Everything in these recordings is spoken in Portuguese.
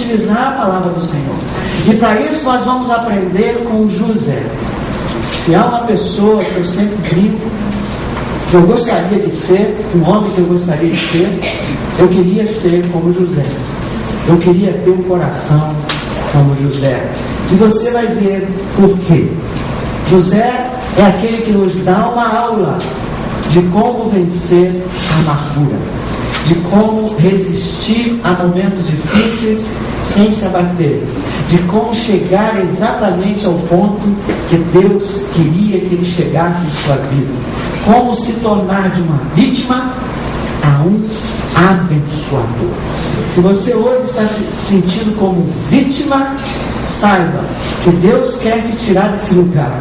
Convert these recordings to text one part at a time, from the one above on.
utilizar a palavra do Senhor. E para isso nós vamos aprender com José. Se há uma pessoa que eu sempre brinco, que eu gostaria de ser, um homem que eu gostaria de ser, eu queria ser como José. Eu queria ter um coração como José. E você vai ver por quê. José é aquele que nos dá uma aula de como vencer a amargura, de como resistir a momentos difíceis sem se abater, de como chegar exatamente ao ponto que Deus queria que ele chegasse em sua vida, como se tornar de uma vítima a um abençoador. Se você hoje está se sentindo como vítima, saiba que Deus quer te tirar desse lugar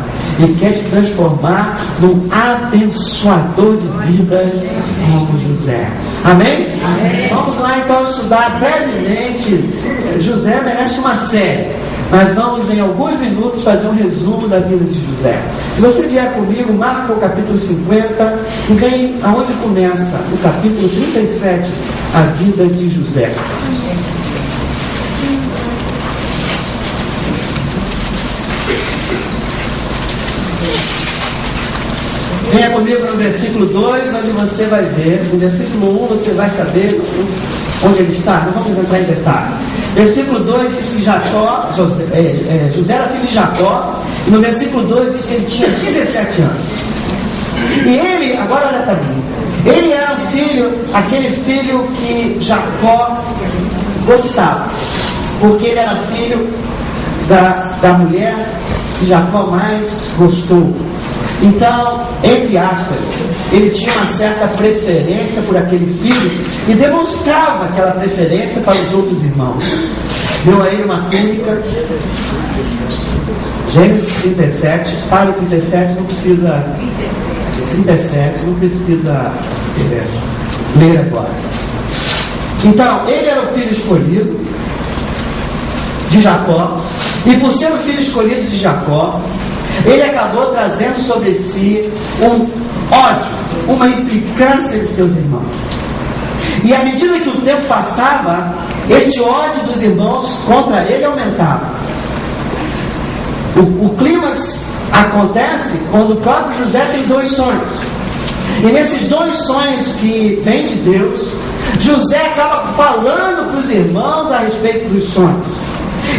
e quer te transformar num abençoador de vidas como José. Amém? Amém? Vamos lá então estudar brevemente. José merece uma série, mas vamos em alguns minutos fazer um resumo da vida de José. Se você vier comigo, marca o capítulo 50 e vem aonde começa o capítulo 37, a vida de José. Venha comigo no versículo 2, onde você vai ver. No versículo 1 você vai saber onde ele está. Não vamos entrar em detalhe. Versículo 2 diz que José era filho de Jacó. E no versículo 2 diz que ele tinha 17 anos. E ele, agora olha para mim, ele era um filho, aquele filho que Jacó gostava, porque ele era filho da mulher que Jacó mais gostou. Então, entre aspas, ele tinha uma certa preferência por aquele filho e demonstrava aquela preferência para os outros irmãos. Deu a ele uma túnica. Gênesis 37, para o 37 não precisa. 37 não precisa ler agora. Então, ele era o filho escolhido de Jacó, e por ser o filho escolhido de Jacó, ele acabou trazendo sobre si um ódio, uma implicância de seus irmãos. E à medida que o tempo passava, esse ódio dos irmãos contra ele aumentava. O clímax acontece quando o próprio José tem 2 sonhos. E nesses 2 sonhos que vêm de Deus, José acaba falando para os irmãos a respeito dos sonhos.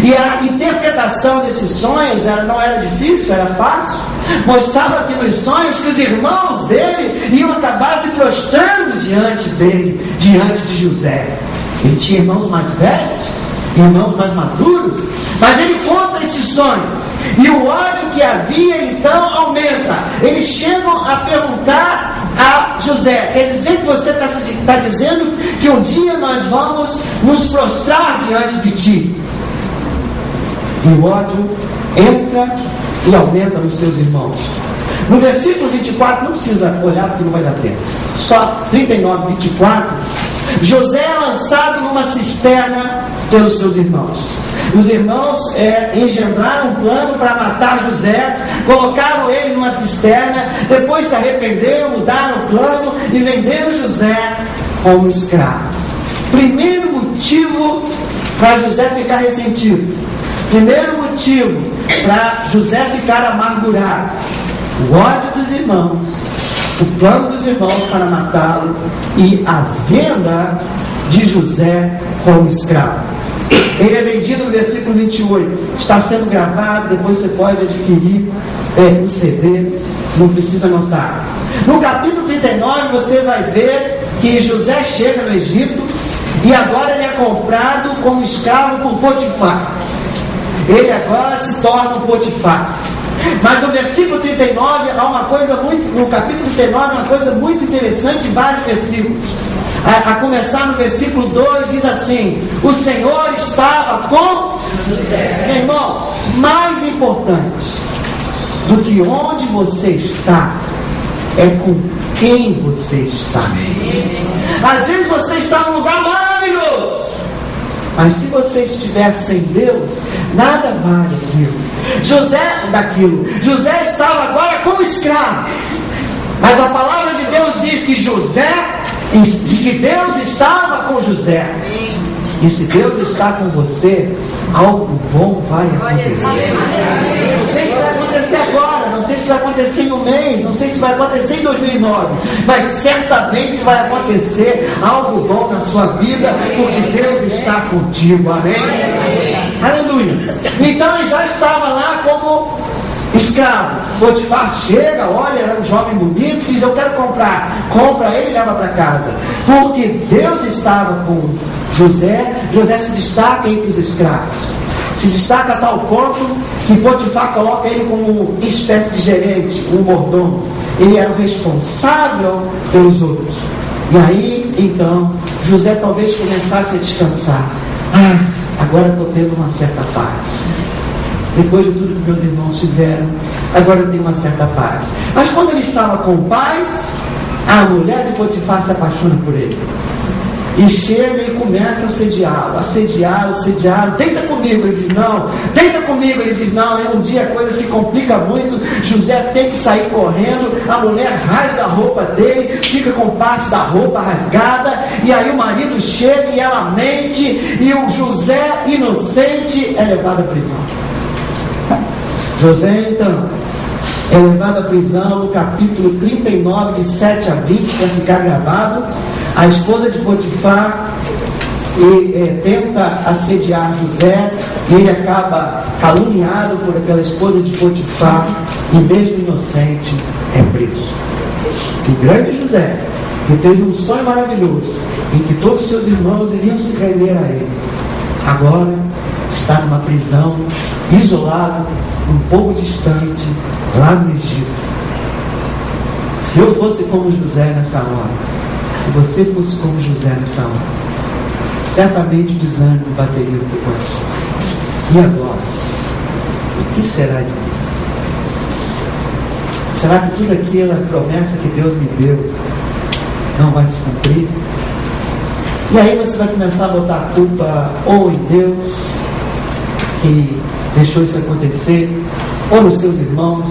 E a interpretação desses sonhos não era difícil, era fácil. Mostrava aqui nos sonhos que os irmãos dele iam acabar se prostrando diante dele, diante de José. Ele tinha irmãos mais velhos, irmãos mais maduros, mas ele conta esse sonho. E o ódio que havia então aumenta. Eles chegam a perguntar a José: quer dizer que você está dizendo que um dia nós vamos nos prostrar diante de ti? E o ódio entra e aumenta nos seus irmãos. No versículo 24, não precisa olhar porque não vai dar tempo. Só 39, 24. José é lançado numa cisterna pelos seus irmãos. Os irmãos engendraram um plano para matar José, colocaram ele numa cisterna, depois se arrependeram, mudaram o plano e venderam José como escravo. Primeiro motivo para José ficar ressentido. Primeiro motivo para José ficar amargurado: o ódio dos irmãos, o plano dos irmãos para matá-lo e a venda de José como escravo. Ele é vendido no versículo 28, está sendo gravado, depois você pode adquirir o CD, não precisa anotar. No capítulo 39 você vai ver que José chega no Egito e agora ele é comprado como escravo por Potifar. Ele agora se torna um Potifar. Mas no versículo 39 há uma coisa muito, no capítulo 39 uma coisa muito interessante em vários versículos. A começar no versículo 2 diz assim: o Senhor estava com José. Meu irmão, mais importante do que onde você está é com quem você está. Às vezes você está num lugar maravilhoso, mas se você estiver sem Deus, nada vale aquilo. José estava agora como escravo, mas a palavra de Deus diz que Deus estava com José. E se Deus está com você, algo bom vai acontecer. Não sei se vai acontecer agora, não sei se vai acontecer em um mês, não sei se vai acontecer em 2009, mas certamente vai acontecer algo bom na sua vida, porque Deus está contigo. Amém? Aleluia. Então ele já estava lá como escravo. Potifar chega, olha, era um jovem bonito, diz: eu quero comprar. Compra ele e leva para casa. Porque Deus estava com José. José se destaca entre os escravos. Se destaca a tal ponto que Potifar coloca ele como uma espécie de gerente, um mordomo. Ele era o responsável pelos outros. E aí, então, José talvez começasse a descansar. Agora estou tendo uma certa paz. Depois de tudo que meus irmãos fizeram, agora eu tenho uma certa paz. Mas quando ele estava com paz, a mulher de Potifar se apaixona por ele. E chega e começa a assediá-lo, deita comigo. Ele diz: não, deita comigo. Ele diz: não. E um dia a coisa se complica muito, José tem que sair correndo, a mulher rasga a roupa dele, fica com parte da roupa rasgada, e aí o marido chega e ela mente, e o José, inocente, é levado à prisão. José, então, é levado à prisão. No capítulo 39, de 7 a 20, para ficar gravado. A esposa de Potifar tenta assediar José, e ele acaba caluniado por aquela esposa de Potifar, e mesmo inocente é preso. O grande José, que teve um sonho maravilhoso, em que todos os seus irmãos iriam se render a ele, agora está numa prisão, isolado, um pouco distante, lá no Egito. Se eu fosse como José nessa hora, se você fosse como José nessa hora, certamente o desânimo bateria no teu coração. E agora? O que será de mim? Será que tudo aquilo, a promessa que Deus me deu, não vai se cumprir? E aí você vai começar a botar a culpa ou em Deus, que deixou isso acontecer, ou nos seus irmãos,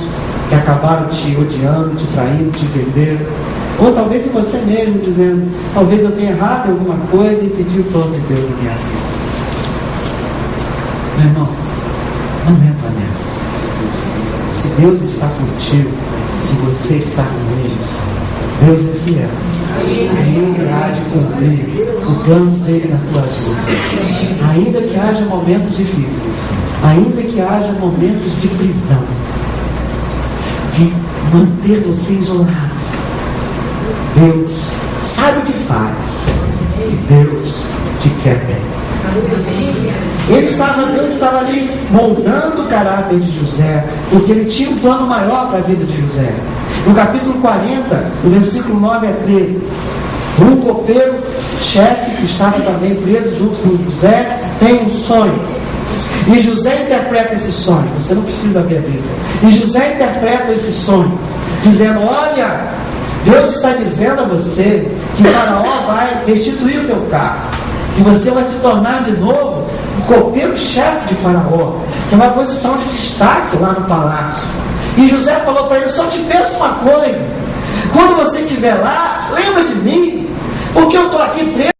que acabaram te odiando, te traindo, te venderam, ou talvez em você mesmo, dizendo: talvez eu tenha errado em alguma coisa e pedi o plano de Deus na minha vida. Meu irmão, não entra nessa. Se Deus está contigo e você está com Ele, Deus é fiel. Ele há de cumprir o plano dele na tua vida. Ainda que haja momentos difíceis, ainda que haja momentos de prisão, de manter você isolado, Deus sabe o que faz, e Deus te quer bem. Deus estava ali moldando o caráter de José, porque ele tinha um plano maior para a vida de José. No capítulo 40, no versículo 9 a 13, um copeiro chefe, que estava também preso junto com José, tem um sonho. E José interpreta esse sonho. Você não precisa ver a Bíblia. E José interpreta esse sonho, dizendo: olha, Deus está dizendo a você que Faraó vai restituir o teu carro, que você vai se tornar de novo o copeiro-chefe de Faraó, que é uma posição de destaque lá no palácio. E José falou para ele: só te peço uma coisa, quando você estiver lá, lembra de mim, porque eu estou aqui preso.